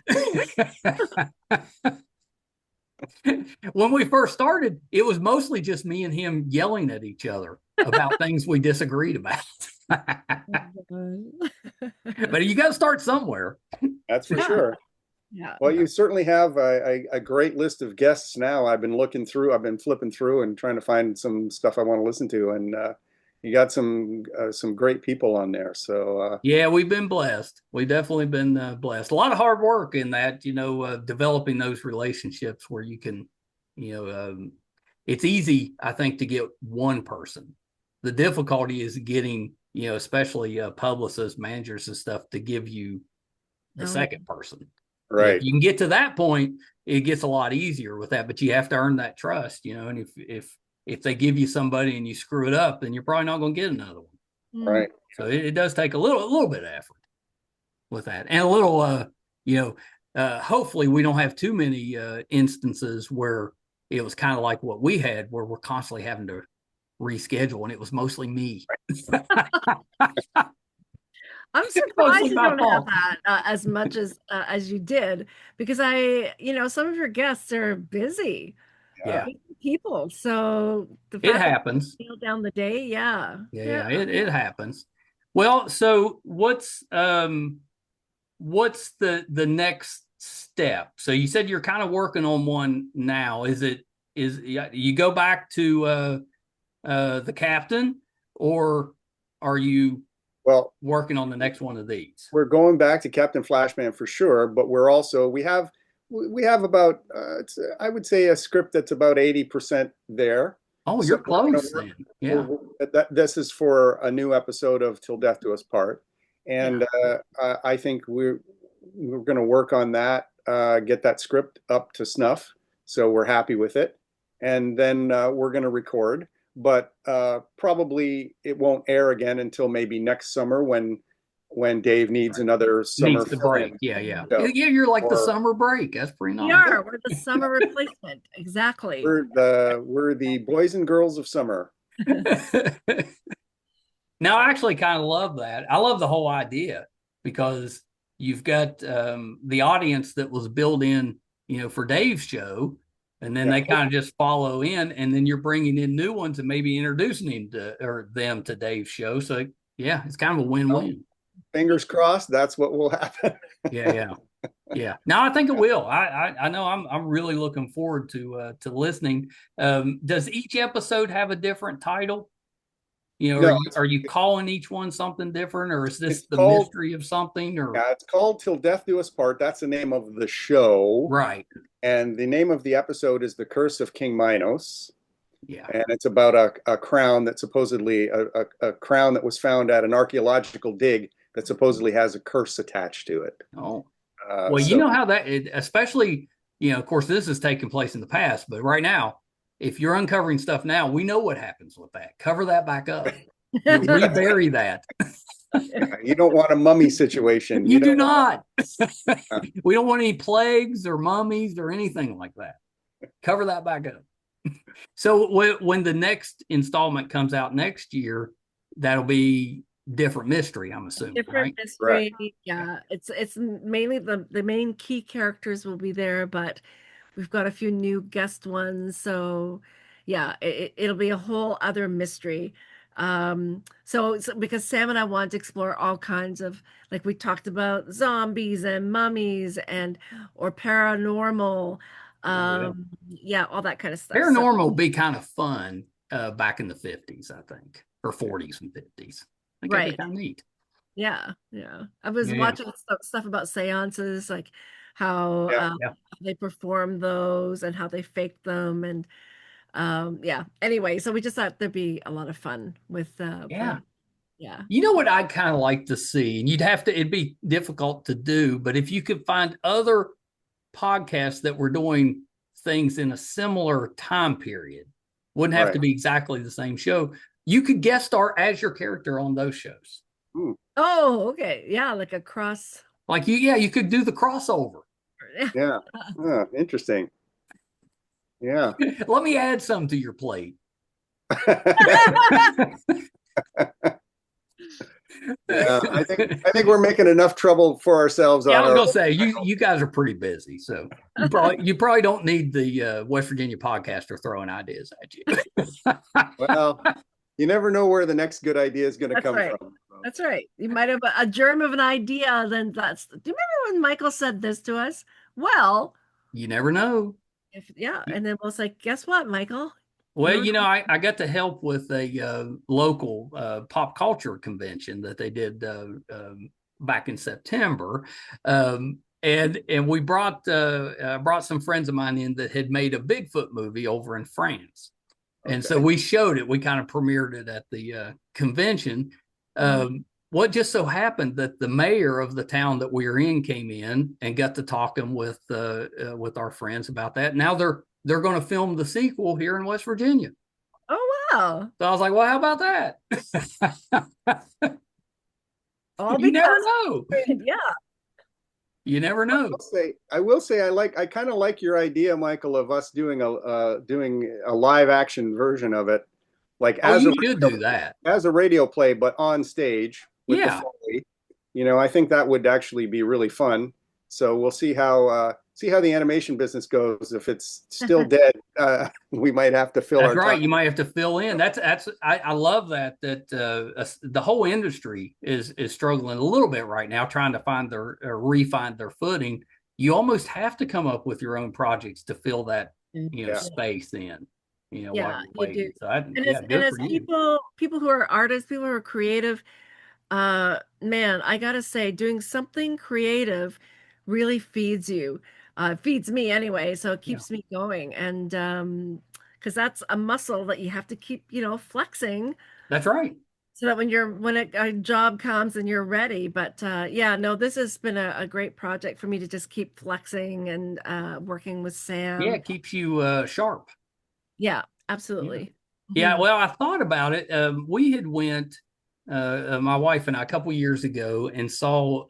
When we first started, it was mostly just me and him yelling at each other about things we disagreed about. But you got to start somewhere. That's for sure. Yeah. Well, you certainly have a great list of guests now. I've been flipping through and trying to find some stuff I want to listen to. And you got some great people on there. So yeah, we've been blessed. We've definitely been blessed. A lot of hard work in that, developing those relationships where you can, it's easy, I think, to get one person. The difficulty is getting, especially publicists, managers and stuff to give you the second person. Right. If you can get to that point, it gets a lot easier with that, but you have to earn that trust, and if they give you somebody and you screw it up, then you're probably not going to get another one. Right. So it does take a little bit of effort with that, and a little, hopefully we don't have too many instances where it was kind of like what we had, where we're constantly having to reschedule, and it was mostly me. I'm surprised you don't have that as much as you did, because some of your guests are busy. Yeah, people. So it happens. Down the day, yeah. It happens. Well, so what's the next step? So you said you're kind of working on one now. Is you go back to the captain, or are you working on the next one of these? We're going back to Captain Flashman for sure, but we have about I would say a script that's about 80% there. Oh, you're close then. Yeah. This is for a new episode of Til Death Do Us part, and I think we're going to work on that, get that script up to snuff, so we're happy with it, and then we're going to record. But probably it won't air again until maybe next summer when Dave needs another summer break. Yeah. You're like the summer break. That's pretty nice. Yeah, we're the summer replacement. Exactly. We're the boys and girls of summer. Now, I actually kind of love that. I love the whole idea, because you've got the audience that was built in, for Dave's show, and then they kind of just follow in, and then you're bringing in new ones and maybe introducing them to Dave's show. So yeah, it's kind of a win-win. Fingers crossed, that's what will happen. Yeah. Now I think it will. I know I'm really looking forward to listening. Does each episode have a different title? No, are you calling each one something different, or is this mystery of something? Or yeah, it's called Til Death Do Us part. That's the name of the show, right? And the name of the episode is The Curse of King Minos. Yeah, and it's about a crown that supposedly a crown that was found at an archaeological dig that supposedly has a curse attached to it. Oh, well, you know how that, especially, of course, this is taking place in the past, but right now, if you're uncovering stuff now, we know what happens with that. Cover that back up. Rebury that. You don't want a mummy situation. You do not. We don't want any plagues or mummies or anything like that. Cover that back up. So when the next installment comes out next year, that'll be different mystery, I'm assuming. Different mystery. Right. Yeah. It's mainly the main key characters will be there, but we've got a few new guest ones. So yeah, it'll be a whole other mystery. So because Sam and I want to explore all kinds of, like we talked about, zombies and mummies or paranormal, all that kind of stuff. Paranormal would be kind of fun back in the 50s, I think, or 40s and 50s. I think that'd be kind of neat. Yeah. I was watching stuff about seances, like how they perform those and how they fake them, and anyway, so we just thought there'd be a lot of fun with you know what I'd kind of like to see, and it'd be difficult to do, but if you could find other podcasts that were doing things in a similar time period, wouldn't have to be exactly the same show, you could guest star as your character on those shows. Ooh. Oh, okay. Yeah, like a cross, like you could do the crossover. Yeah. Interesting. Yeah. Let me add some to your plate. Yeah, I think we're making enough trouble for ourselves. Yeah, I was gonna say you guys are pretty busy, so you probably don't need the West Virginia podcaster throwing ideas at you. Well, you never know where the next good idea is going to come from. That's right. You might have a germ of an idea. Then do you remember when Michael said this to us? Well, you never know. And then we'll say, guess what, Michael? Well, I got to help with a local pop culture convention that they did back in September. And we brought some friends of mine in that had made a Bigfoot movie over in France. And so we showed it. We kind of premiered it at the convention. What just so happened that the mayor of the town that we were in came in and got to talking with our friends about that. Now they're going to film the sequel here in West Virginia. Oh, wow. So I was like, well, how about that? You never know. Yeah. You never know. I will say I kind of like your idea, Michael, of us doing a live action version of it. Like you should do that. As a radio play, but on stage with the Foley. I think that would actually be really fun. So we'll see how the animation business goes. If it's still dead, we might have to fill. That's right. Time. You might have to fill in. I love that the whole industry is struggling a little bit right now, trying to find refine their footing. You almost have to come up with your own projects to fill that space in. Yeah, you do. So and as people who are artists, people who are creative, man, I gotta say, doing something creative really feeds you. Feeds me anyway, so it keeps me going. And because that's a muscle that you have to keep, flexing. That's right. So that when a job comes and you're ready. But this has been a great project for me to just keep flexing and working with Sam. Yeah, it keeps you sharp. Yeah, absolutely. Yeah, well, I thought about it. We had went, my wife and I, a couple years ago and saw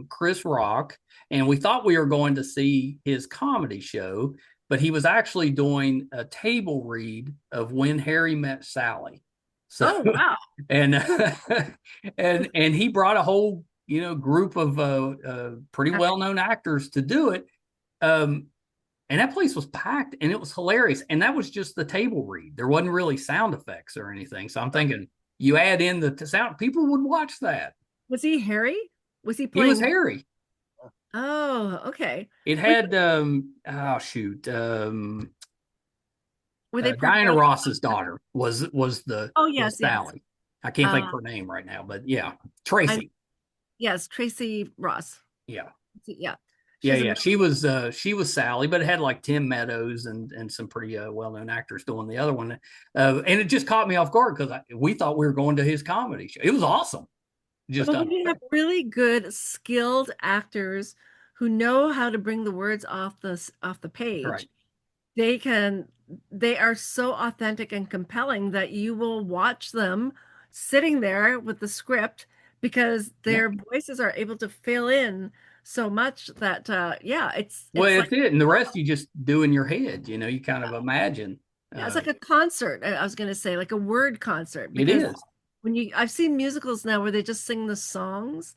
Chris Rock, and we thought we were going to see his comedy show, but he was actually doing a table read of When Harry Met Sally. So, wow! And and he brought a whole group of pretty well-known actors to do it. And that place was packed, and it was hilarious. And that was just the table read. There wasn't really sound effects or anything. So I'm thinking, you add in the sound, people would watch that. Was he Harry? Was he playing? He was Harry. Oh, okay. It had Diana Ross's daughter was the Sally. I can't think of her name right now, but Tracy. Yes, Tracy Ross. Yeah. Yeah. She was Sally, but it had like Tim Meadows and some pretty well-known actors doing the other one. And it just caught me off guard because we thought we were going to his comedy show. It was awesome. When you have really good, skilled actors who know how to bring the words off the page, right. They are so authentic and compelling that you will watch them sitting there with the script because their voices are able to fill in so much that it's and the rest you just do in your head, you kind of imagine. It's like a concert. I was going to say like a word concert. It is. I've seen musicals now where they just sing the songs,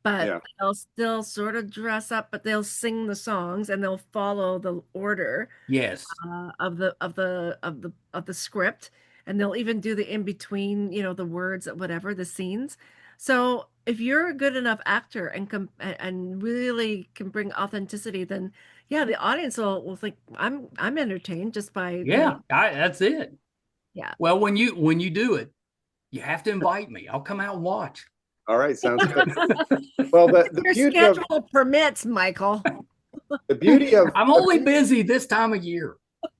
but they'll still sort of dress up, but they'll sing the songs and they'll follow the order. Yes. Of the script, and they'll even do the in between, the words, whatever the scenes. So if you're a good enough actor and really can bring authenticity, then the audience will think I'm entertained just by that's it. Yeah. Well, when you do it, you have to invite me. I'll come out and watch. All right, sounds good. Well, the your schedule permits, Michael. The beauty of I'm only busy this time of year,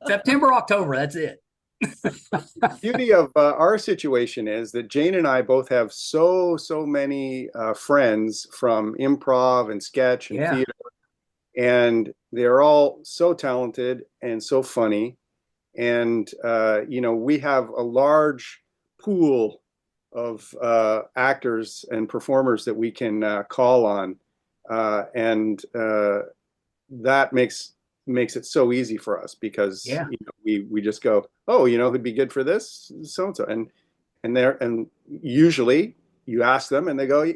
September, October. That's it. The beauty of our situation is that Jane and I both have so many friends from improv and sketch and theater, and they're all so talented and so funny, and we have a large pool of actors and performers that we can call on, and that makes it so easy for us because we just go, who'd be good for this, so and so, and usually you ask them and they go,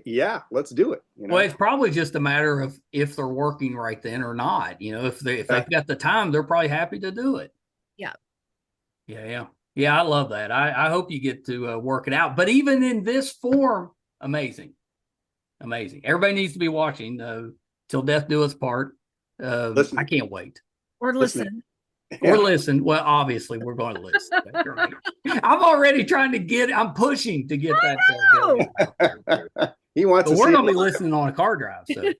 let's do it. Well, it's probably just a matter of if they're working right then or not. If they've got the time, they're probably happy to do it. Yeah, I love that. I hope you get to work it out. But even in this form, amazing. Everybody needs to be watching Till Death Do Us Part. I can't wait. Or listen. Or listen. Well, obviously, we're going to listen. That's right. I'm already trying to I'm pushing to get that. He wants. But we're going to be listening on a car drive, so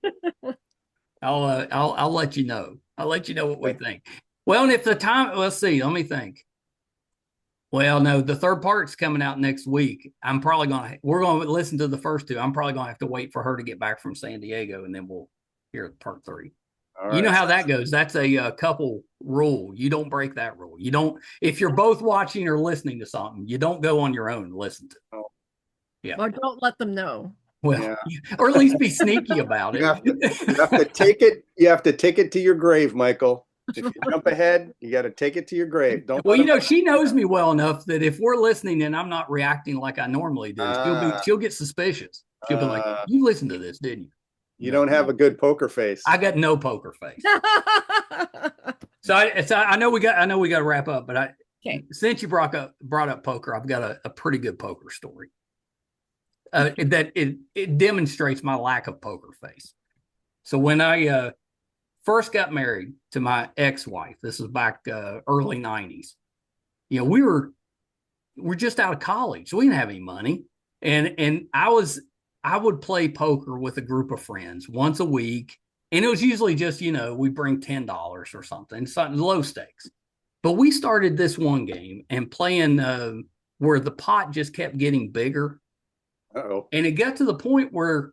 I'll let you know. I'll let you know what we think. Well, and if the time, let's see. Let me think. Well, no, the third part's coming out next week. We're going to listen to the first two. I'm probably going to have to wait for her to get back from San Diego, and then we'll hear part 3. You know how that goes. That's a couple rule. You don't break that rule. You don't, if you're both watching or listening to something, you don't go on your own and listen to it. Yeah. Or don't let them know. Well, or at least be sneaky about it. You have to take it. You have to take it to your grave, Michael. If you jump ahead, you got to take it to your grave. Don't. She knows me well enough that if we're listening and I'm not reacting like I normally do, she'll get suspicious. She'll be like, "You listened to this, didn't you?" You don't have a good poker face. I got no poker face. So I know we got to wrap up, but since you brought up poker, I've got a pretty good poker story. That it demonstrates my lack of poker face. So when I first got married to my ex-wife, this was back early 90s. You know, we're just out of college, so we didn't have any money, and I would play poker with a group of friends once a week, and it was usually just, we bring $10 or something low stakes. But we started this one game and playing where the pot just kept getting bigger. Uh-oh. And it got to the point where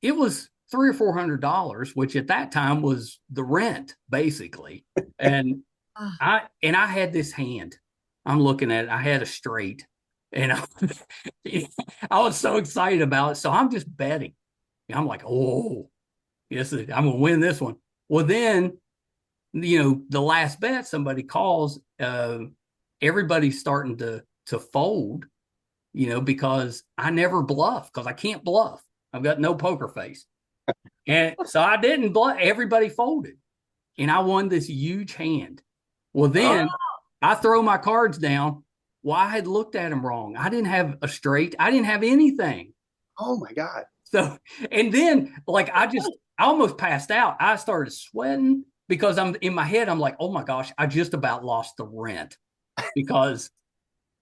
it was $300 or $400, which at that time was the rent, basically. And I had this hand. I'm looking at it. I had a straight, and I was so excited about it. So I'm just betting. I'm like, oh, yes, I'm going to win this one. Well, then, the last bet, somebody calls. Everybody's starting to fold. Because I never bluff, because I can't bluff. I've got no poker face. And so I didn't bluff. Everybody folded. And I won this huge hand. Well, then I throw my cards down. Well, I had looked at them wrong. I didn't have a straight. I didn't have anything. Oh, my God. So, and then I almost passed out. I started sweating because I'm in my head. I'm like, oh, my gosh, I just about lost the rent because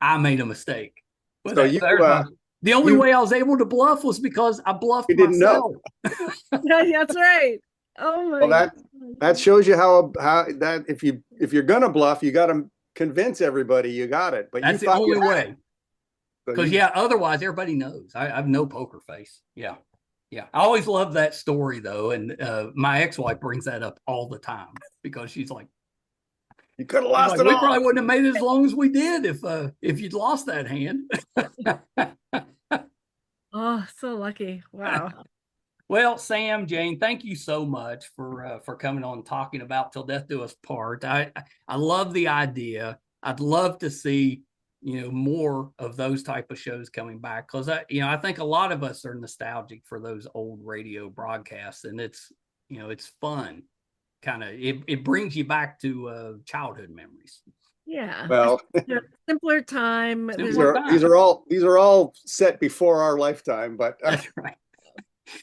I made a mistake. So the only way I was able to bluff was because I bluffed myself. That's right. Oh my! Well, that shows you how that if you're gonna bluff, you got to convince everybody you got it. But that's the only way. Because otherwise everybody knows I have no poker face. Yeah. I always love that story though, and my ex-wife brings that up all the time because she's like, you could have lost it. We probably wouldn't have made it as long as we did if you'd lost that hand. Oh, so lucky! Wow. Well, Sam, Jane, thank you so much for coming on and talking about Till Death Do Us Part. I love the idea. I'd love to see more of those type of shows coming back because I think a lot of us are nostalgic for those old radio broadcasts, and it's fun. Kind of it brings you back to childhood memories. Yeah. Well, simpler time. These are all set before our lifetime, but that's right.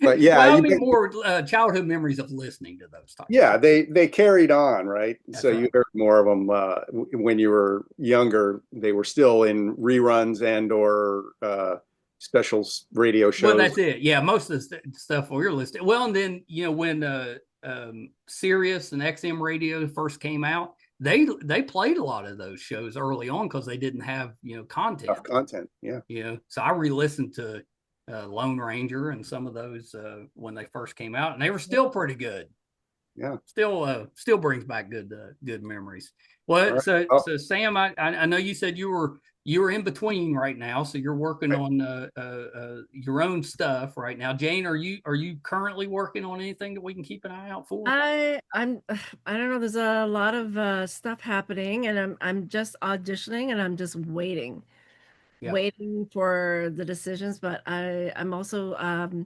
But yeah, more childhood memories of listening to those types. Yeah, they carried on, right? That's so right. You heard more of them when you were younger. They were still in reruns and or special radio shows. Well, that's it. Yeah, most of the stuff we were listening. Well, and then when Sirius and XM radio first came out, they played a lot of those shows early on because they didn't have content. Tough content, yeah. So I re-listened to Lone Ranger and some of those when they first came out, and they were still pretty good. Yeah, still brings back good memories. Well, right. So Sam, I know you said you were in between right now, so you're working on your own stuff right now. Jane, are you currently working on anything that we can keep an eye out for? I don't know. There's a lot of stuff happening, and I'm just auditioning, and I'm just waiting for the decisions. But I'm also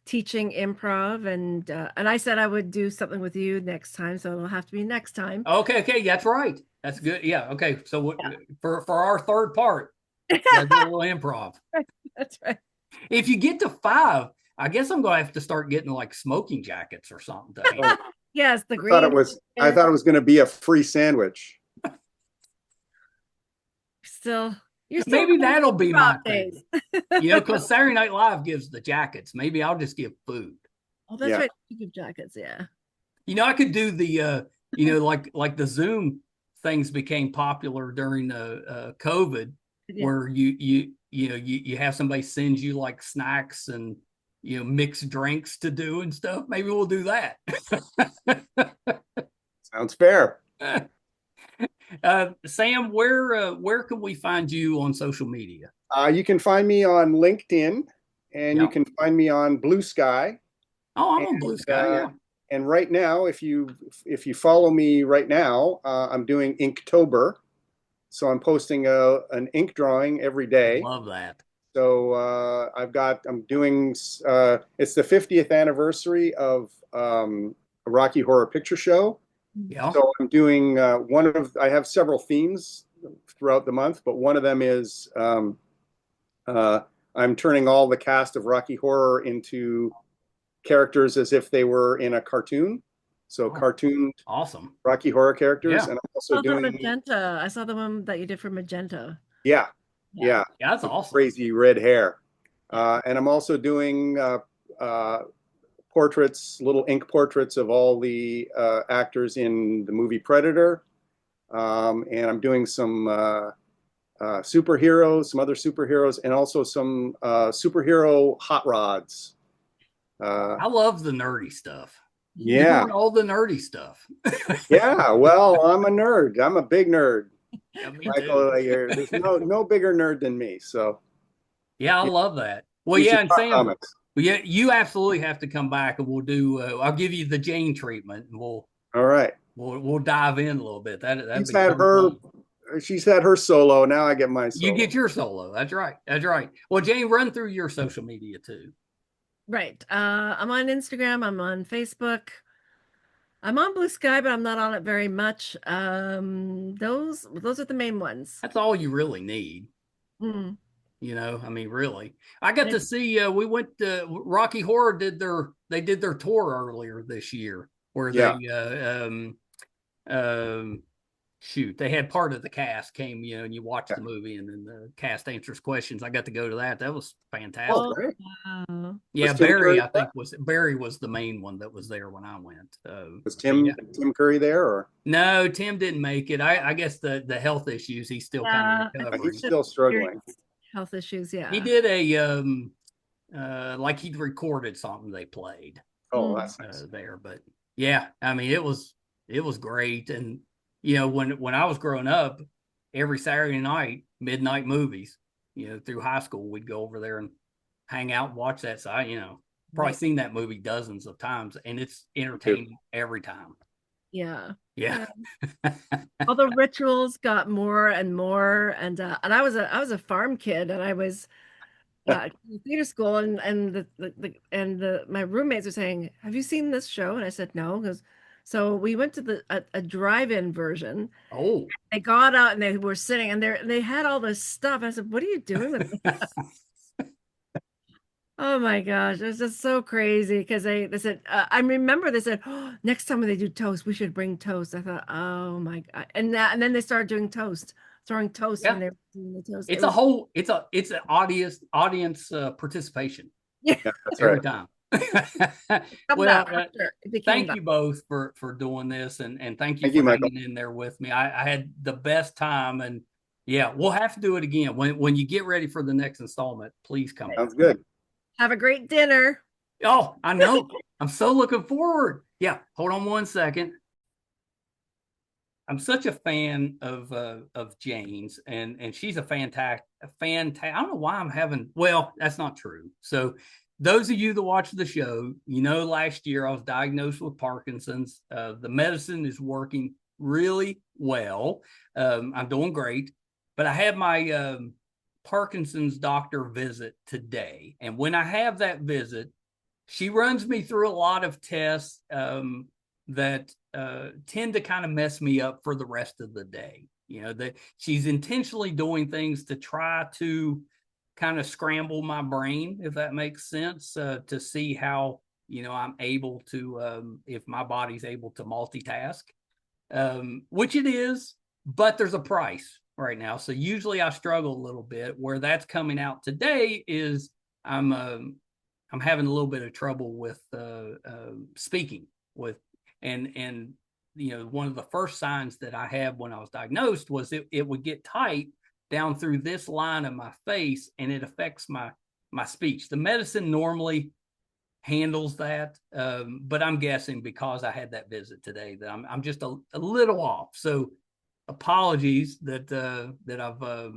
teaching improv, and I said I would do something with you next time, so it'll have to be next time. Okay, that's right. That's good. Yeah. Okay. So for our third part, let's do a little improv. That's right. If you get to 5, I guess I'm going to have to start getting like smoking jackets or something. Yes, the I green. I thought it was going to be a free sandwich. Still, you're still Maybe that'll be my thing. days. Because Saturday Night Live gives the jackets. Maybe I'll just give food. Oh, that's right. You give jackets, yeah. I could do the like the Zoom things became popular during the COVID, where you have somebody send you like snacks and mixed drinks to do and stuff. Maybe we'll do that. Sounds fair. Sam, where can we find you on social media? You can find me on LinkedIn, and you can find me on Blue Sky. Oh, I'm on Blue Sky. Yeah. And right now, if you follow me right now, I'm doing Inktober, so I'm posting an ink drawing every day. Love that. So I'm doing it's the 50th anniversary of a Rocky Horror Picture Show. Yeah. So I'm doing I have several themes throughout the month, but one of them is I'm turning all the cast of Rocky Horror into characters as if they were in a cartoon. So cartoon, awesome Rocky Horror characters. Yeah. And I'm also doing Magenta. I saw the one that you did for Magenta. Yeah. That's awesome. Crazy red hair. And I'm also doing portraits, little ink portraits of all the actors in the movie Predator. And I'm doing some superheroes, some other superheroes, and also some superhero hot rods. I love the nerdy stuff. Yeah. You're doing all the nerdy stuff. Yeah, well, I'm a nerd. I'm a big nerd. Yeah, me Michael, too. there's no bigger nerd than me. So yeah, I love that. Well, yeah, and Sam, comics. yeah, you absolutely have to come back, and we'll do. I'll give you the Jane treatment, and all right. We'll dive in a little bit. She's had her solo. Now I get my solo. You get your solo. That's right. That's right. Well, Jane, run through your social media too. Right. I'm on Instagram. I'm on Facebook. I'm on Blue Sky, but I'm not on it very much. Those are the main ones. That's all you really need. Mm. I mean, really. I got to see. We went to Rocky Horror did their tour earlier this year, where they they had part of the cast came, and you watch the movie, and then the cast answers questions. I got to go to that. That was fantastic. Oh, wow. Yeah, Barry, I think Barry was the main one that was there when I went. Was Tim Curry there, or no? Tim didn't make it. I guess the health issues. He's still kind of recovering. He's still struggling. Health issues, yeah. He did a like he'd recorded something they played. Oh, that's nice. There, but yeah, I mean it was great. And when I was growing up, every Saturday night, midnight movies, through high school, we'd go over there and hang out and watch that. So probably seen that movie dozens of times, and it's entertaining every time. Yeah. All the rituals got more and more, and I was a farm kid, and I was in theater school, and my roommates were saying, "Have you seen this show?" And I said, "No," because. So we went to a drive-in version. Oh. They got out and they were sitting and they had all this stuff. I said, "What are you doing with that?" Oh my gosh, it was just so crazy because they said, I remember they said, "Oh, next time when they do toast, we should bring toast." I thought, oh my God. And then they started doing toast, throwing toast when they were doing the toast. It's an audience participation. Yeah, that's every right. time. Well, thank you both for doing this, and thank you for hanging in there with me. I had the best time, and yeah, we'll have to do it again when you get ready for the next installment. Please come. Sounds good. Have a great dinner. Oh, I know. I'm so looking forward. Yeah, hold on one second. I'm such a fan of Jane's, and she's a fantastic. I don't know why I'm having. Well, that's not true. So. Those of you that watch the show, last year I was diagnosed with Parkinson's. The medicine is working really well. I'm doing great, but I had my Parkinson's doctor visit today. And when I have that visit, she runs me through a lot of tests that tend to kind of mess me up for the rest of the day. That she's intentionally doing things to try to kind of scramble my brain, if that makes sense, to see how I'm able to, if my body's able to multitask, which it is, but there's a price right now. So usually I struggle a little bit. Where that's coming out today is I'm having a little bit of trouble with speaking with, and one of the first signs that I had when I was diagnosed was it would get tight down through this line of my face, and it affects my speech. The medicine normally handles that, but I'm guessing because I had that visit today that I'm just a little off. So apologies that I've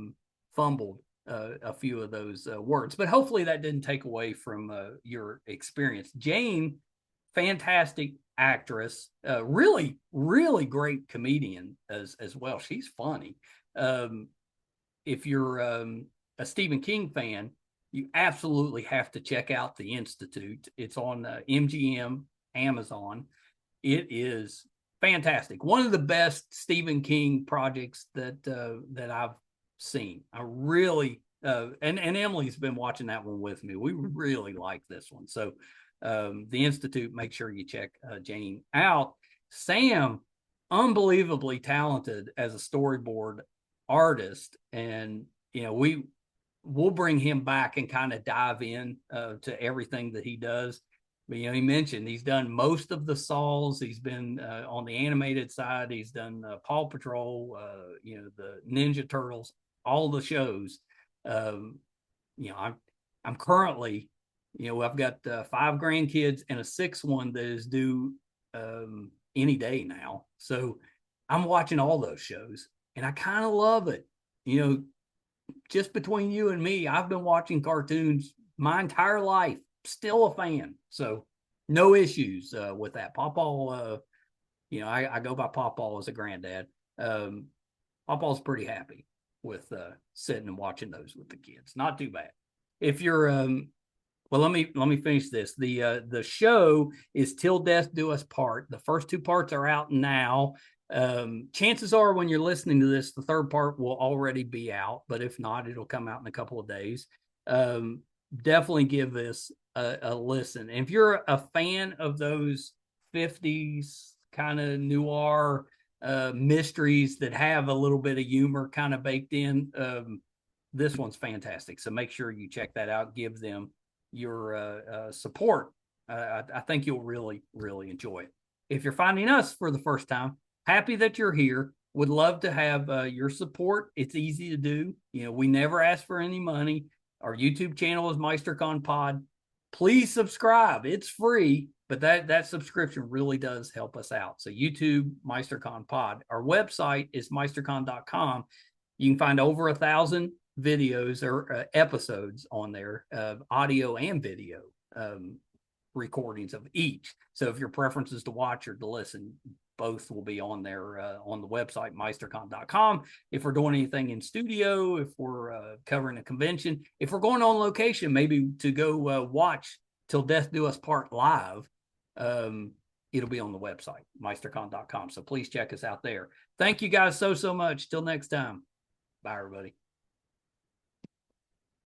fumbled a few of those words, but hopefully that didn't take away from your experience. Jane, fantastic actress, really, really great comedian as well. She's funny. If you're a Stephen King fan, you absolutely have to check out The Institute. It's on MGM, Amazon. It is fantastic. One of the best Stephen King projects that I've seen. I really, and Emily's been watching that one with me. We really like this one. So The Institute, make sure you check Jane out. Sam, unbelievably talented as a storyboard artist. And, we'll bring him back and kind of dive in to everything that he does. But, he mentioned he's done most of the Saws. He's been on the animated side. He's done Paw Patrol, the Ninja Turtles, all the shows. I'm currently, I've got 5 grandkids and a 6th one that is due any day now. So I'm watching all those shows, and I kind of love it. Just between you and me, I've been watching cartoons my entire life, still a fan. So no issues with that. Pawpaw, I go by Pawpaw as a granddad. Pawpaw's pretty happy with sitting and watching those with the kids. Not too bad. If you're, well, let me finish this. The show is Til Death Do Us Part. The first 2 parts are out now. Chances are when you're listening to this, the 3rd part will already be out, but if not, it'll come out in a couple of days. Definitely give this a listen. And if you're a fan of those 50s kind of noir mysteries that have a little bit of humor kind of baked in, this one's fantastic. So make sure you check that out. Give them your support. I think you'll really, really enjoy it. If you're finding us for the first time, happy that you're here. Would love to have your support. It's easy to do. We never ask for any money. Our YouTube channel is MeisterCon Pod. Please subscribe. It's free, but that subscription really does help us out. So YouTube, MeisterCon Pod. Our website is meistercon.com. You can find over 1,000 videos or episodes on there, audio and video recordings of each. So if your preference is to watch or to listen, both will be on there on the website, meistercon.com. If we're doing anything in studio, if we're covering a convention, if we're going on location, maybe to go watch Til Death Do Us Part live, it'll be on the website, meistercon.com. So please check us out there. Thank you guys so much. Till next time. Bye, everybody.